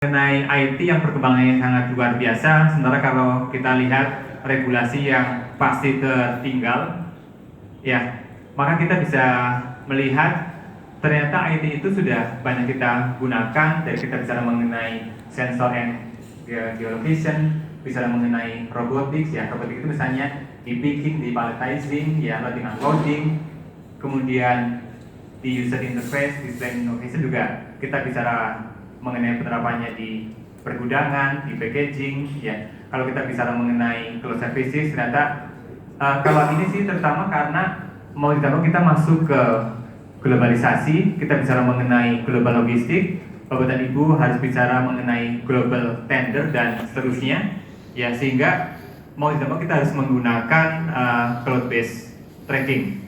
Mengenai IT yang perkembangannya sangat luar biasa, sementara kalau kita lihat regulasi yang pasti tertinggal, ya, maka kita bisa melihat ternyata IT itu sudah banyak kita gunakan. Dari kita bicara mengenai sensor and geolocation, bicara mengenai robotics, ya, robotics itu misalnya di picking, di palletizing, ya, loading unloading, kemudian di user interface, display innovation juga kita bicara mengenai penerapannya di pergudangan, di packaging, ya. Kalau kita bicara mengenai cloud services, ternyata kalau ini sih terutama karena mau tidak mau kita masuk ke globalisasi, kita bicara mengenai global logistik, Bapak dan Ibu harus bicara mengenai global tender dan seterusnya, ya, sehingga mau tidak mau kita harus menggunakan cloud based tracking.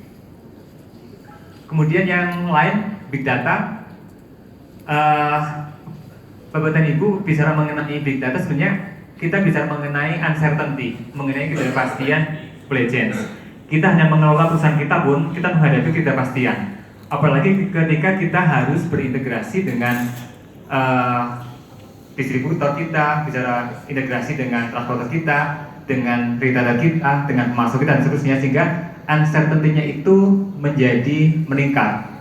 Kemudian yang lain, big data. Bapak dan Ibu bicara mengenai big data, sebenarnya kita bicara mengenai uncertainty, mengenai ketidakpastian supply chain. Kita hanya mengelola perusahaan kita pun, kita menghadapi ketidakpastian. Apalagi ketika kita harus berintegrasi dengan distributor kita, bicara integrasi dengan transporter kita, dengan retailer kita, dengan pemasok kita, dan seterusnya, sehingga uncertainty-nya itu menjadi meningkat.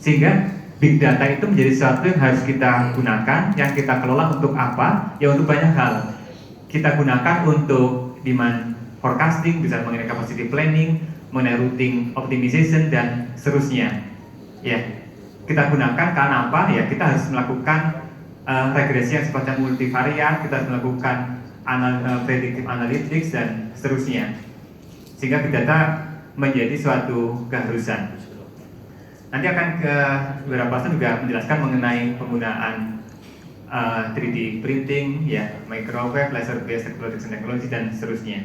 Sehingga big data itu menjadi sesuatu yang harus kita gunakan, yang kita kelola untuk apa? Ya untuk banyak hal. Kita gunakan untuk demand forecasting, bisa mengenai capacity planning, mengenai routing optimization, dan seterusnya. Ya, kita gunakan karena apa? Ya, kita harus melakukan regresi yang sifatnya multivariat, kita harus melakukan predictive analytics, dan seterusnya. Sehingga big data menjadi suatu keharusan. Nanti akan ke beberapa slide juga menjelaskan mengenai penggunaan 3D printing, ya, microwave, laser based technology, dan seterusnya.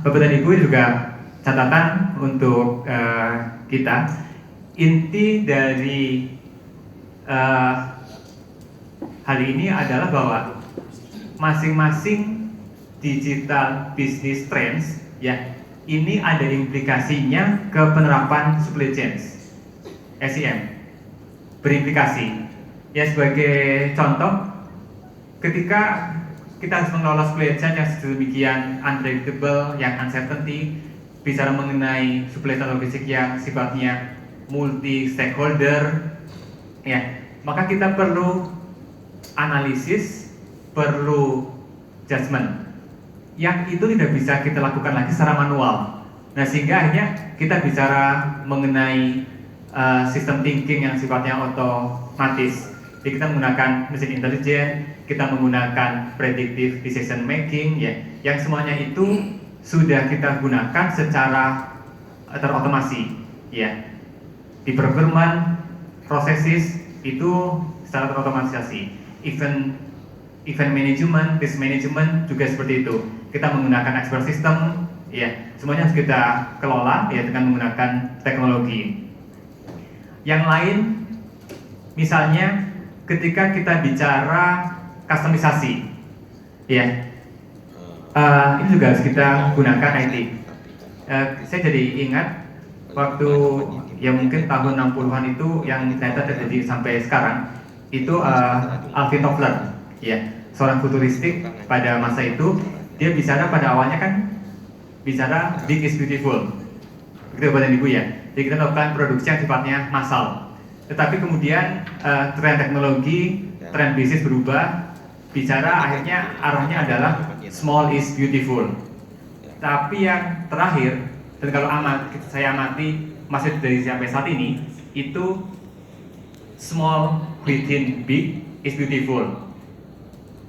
Bapak dan Ibu juga catatan untuk kita, inti dari hal ini adalah bahwa masing-masing digital business trends, ya, ini ada implikasinya ke penerapan supply chain, SCM, berimplikasi. Ya, sebagai contoh, ketika kita harus mengelola supply chain yang sedemikian unpredictable, yang uncertainty, bicara mengenai supply chain logistik yang sifatnya multi stakeholder, ya, maka kita perlu analisis, perlu judgment, yang itu tidak bisa kita lakukan lagi secara manual. Nah, sehingga akhirnya kita bicara mengenai sistem thinking yang sifatnya otomatis. Jadi kita menggunakan mesin intelijen, kita menggunakan predictive decision making, ya, yang semuanya itu sudah kita gunakan secara terotomasi, ya. Di procurement processes itu secara terotomatisasi. Event management, risk management juga seperti itu. Kita menggunakan expert system, ya, semuanya harus kita kelola, ya, dengan menggunakan teknologi. Yang lain, misalnya ketika kita bicara customisasi, ya, ini juga harus kita gunakan IT. Saya jadi ingat waktu ya mungkin tahun 60-an itu yang ternyata terjadi sampai sekarang itu Alvin Toffler, ya, seorang futuristik pada masa itu. Dia bicara pada awalnya kan bicara big is beautiful, begitu Bapak dan Ibu, ya. Jadi kita melakukan produksi yang sifatnya massal. Tetapi kemudian tren teknologi, tren bisnis berubah, bicara akhirnya arahnya adalah small is beautiful. Tapi yang terakhir, dan kalau saya amati masih dari sampai saat ini, itu small within big is beautiful.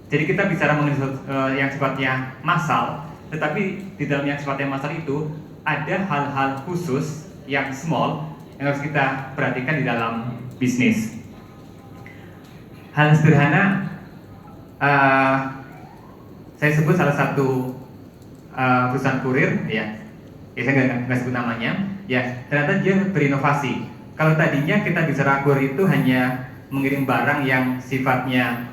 Jadi kita bicara mengenai yang sifatnya massal, tetapi di dalam yang sifatnya massal itu ada hal-hal khusus yang small yang harus kita perhatikan di dalam bisnis. Hal sederhana, saya sebut salah satu perusahaan kurir, ya, saya nggak sebut namanya, ya, ternyata dia berinovasi. Kalau tadinya kita bicara kurir itu hanya mengirim barang yang sifatnya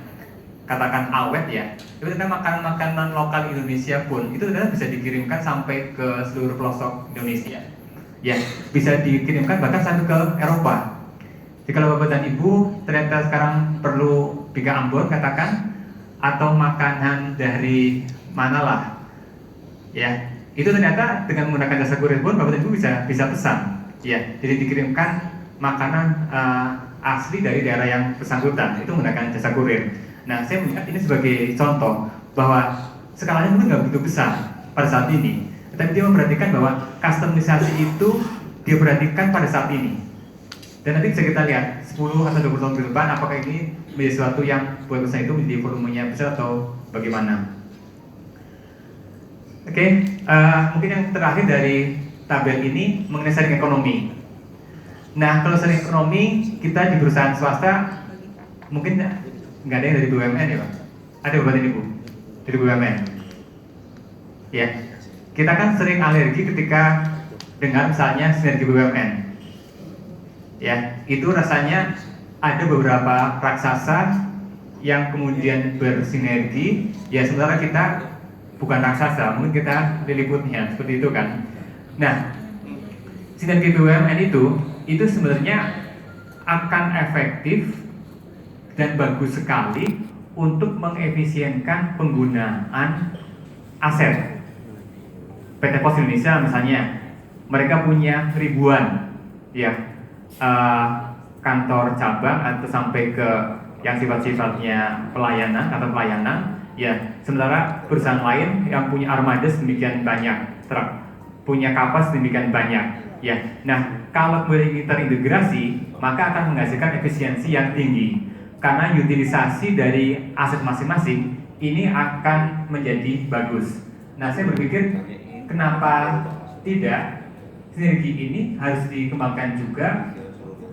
katakan awet, ya, tapi ternyata makanan-makanan lokal Indonesia pun itu ternyata bisa dikirimkan sampai ke seluruh pelosok Indonesia, ya, bisa dikirimkan bahkan sampai ke Eropa. Jadi kalau Bapak dan Ibu ternyata sekarang perlu Bika Ambon katakan, atau makanan dari manalah, ya itu ternyata dengan menggunakan jasa kurir pun Bapak dan Ibu bisa pesan, ya. Jadi dikirimkan makanan asli dari daerah yang bersangkutan itu menggunakan jasa kurir. Nah, saya melihat ini sebagai contoh bahwa skalanya mungkin nggak begitu besar pada saat ini, tetapi dia memperhatikan bahwa customisasi itu dia perhatikan pada saat ini. Dan nanti bisa kita lihat 10 atau 20 tahun ke depan apakah ini menjadi sesuatu yang buat usaha itu menjadi volumenya besar atau bagaimana. Oke, mungkin yang terakhir dari tabel ini mengenai sharing ekonomi. Nah, kalau sharing ekonomi kita di perusahaan swasta mungkin nggak ada yang dari BUMN ya Pak? Ada Bapak dan Ibu? Dari BUMN? Ya, kita kan sering alergi ketika dengar misalnya sinergi BUMN. Ya, itu rasanya ada beberapa raksasa yang kemudian bersinergi. Ya, sementara kita bukan raksasa, mungkin kita liliputnya seperti itu kan. Nah, sinergi BUMN itu sebenarnya akan efektif dan bagus sekali untuk mengefisienkan penggunaan aset. PT Pos Indonesia misalnya, mereka punya ribuan ya kantor cabang atau sampai ke yang sifat-sifatnya pelayanan atau pelayanan, ya. Sementara perusahaan lain yang punya armada sedemikian banyak truk, punya kapas sedemikian banyak, ya. Nah, kalau ini terintegrasi, maka akan menghasilkan efisiensi yang tinggi karena utilisasi dari aset masing-masing ini akan menjadi bagus. Nah, saya berpikir kenapa tidak sinergi ini harus dikembangkan juga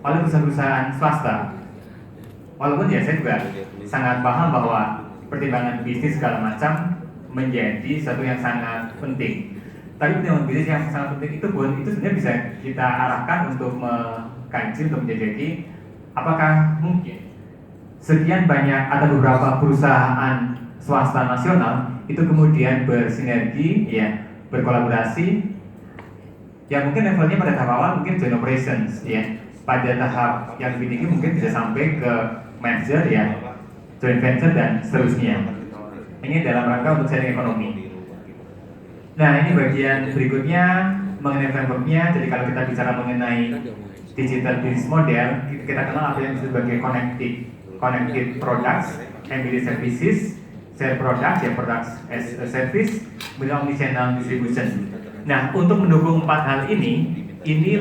oleh perusahaan-perusahaan swasta. Walaupun ya saya juga sangat paham bahwa pertimbangan bisnis segala macam menjadi satu yang sangat penting. Tapi pertimbangan bisnis yang sangat penting itu pun itu sebenarnya bisa kita arahkan untuk mengkaji, untuk menjadi apakah mungkin sekian banyak atau beberapa perusahaan swasta nasional itu kemudian bersinergi, ya, berkolaborasi. Ya mungkin levelnya pada tahap awal mungkin joint operations, ya. Pada tahap yang lebih tinggi mungkin bisa sampai ke merger, ya, joint venture dan seterusnya. Ini dalam rangka untuk sharing ekonomi. Nah, ini bagian berikutnya mengenai frameworknya. Jadi kalau kita bicara mengenai digital business model, kita kenal apa yang disebut sebagai connected products, embedded services, share products, ya, products as a service, kemudian omnichannel distribution. Nah, untuk mendukung 4 hal ini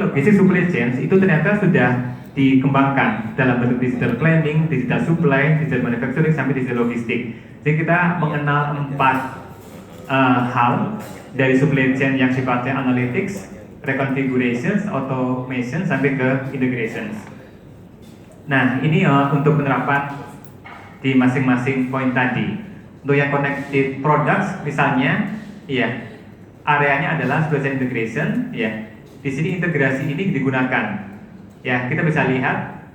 logistik supply chain itu ternyata sudah dikembangkan dalam bentuk digital planning, digital supply, digital manufacturing, sampai digital logistik. Jadi kita mengenal 4 hal dari supply chain yang sifatnya analytics, reconfigurations, automation, sampai ke integrations. Nah, ini untuk penerapan di masing-masing poin tadi. Untuk yang connected products misalnya, ya, areanya adalah supply chain integration, ya. Di sini integrasi ini digunakan, ya, kita bisa lihat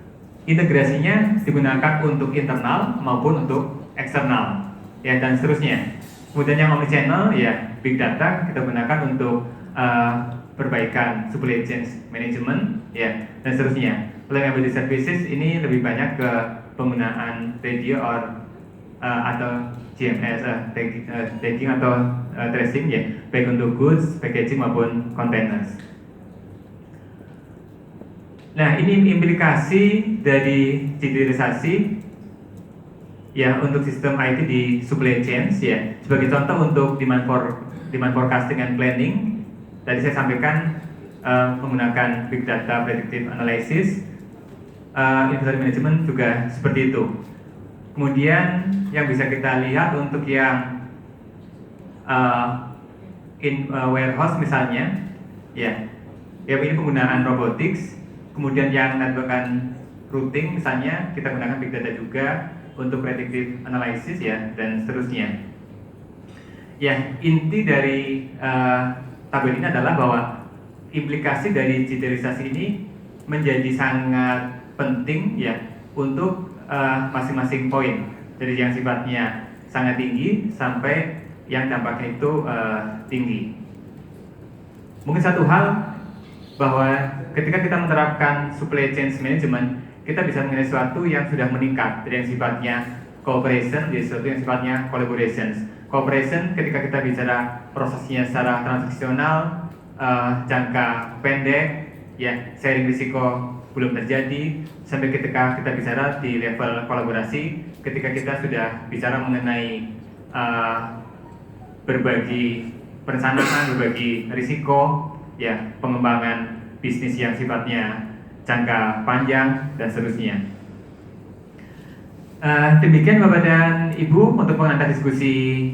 integrasinya digunakan untuk internal maupun untuk eksternal, ya, dan seterusnya. Kemudian yang omnichannel, ya, big data kita gunakan untuk perbaikan supply chain management, ya, dan seterusnya. Kalau yang embedded services ini lebih banyak ke penggunaan radio atau GMS, tagging atau tracing, ya, baik untuk goods, packaging maupun containers. Nah, ini implikasi dari digitalisasi, ya, untuk sistem IT di supply chains, ya. Sebagai contoh untuk demand forecasting and planning, tadi saya sampaikan menggunakan big data predictive analysis, inventory management juga seperti itu. Kemudian yang bisa kita lihat untuk yang warehouse misalnya, ya, ini penggunaan robotics. Kemudian yang network routing misalnya kita gunakan big data juga untuk predictive analysis, ya, dan seterusnya. Ya, inti dari tabel ini adalah bahwa implikasi dari digitalisasi ini menjadi sangat penting, ya, untuk masing-masing poin, dari yang sifatnya sangat tinggi sampai yang dampaknya itu tinggi. Mungkin satu hal bahwa ketika kita menerapkan supply chain management kita bisa mengenai sesuatu yang sudah meningkat dari yang sifatnya cooperation jadi sesuatu yang sifatnya collaborations. Cooperation ketika kita bicara prosesnya secara transaksional, jangka pendek, ya sharing risiko belum terjadi, sampai ketika kita bicara di level kolaborasi, ketika kita sudah bicara mengenai berbagi perencanaan, berbagi risiko, ya pengembangan bisnis yang sifatnya jangka panjang dan seterusnya. Demikian Bapak dan Ibu untuk pengantar diskusi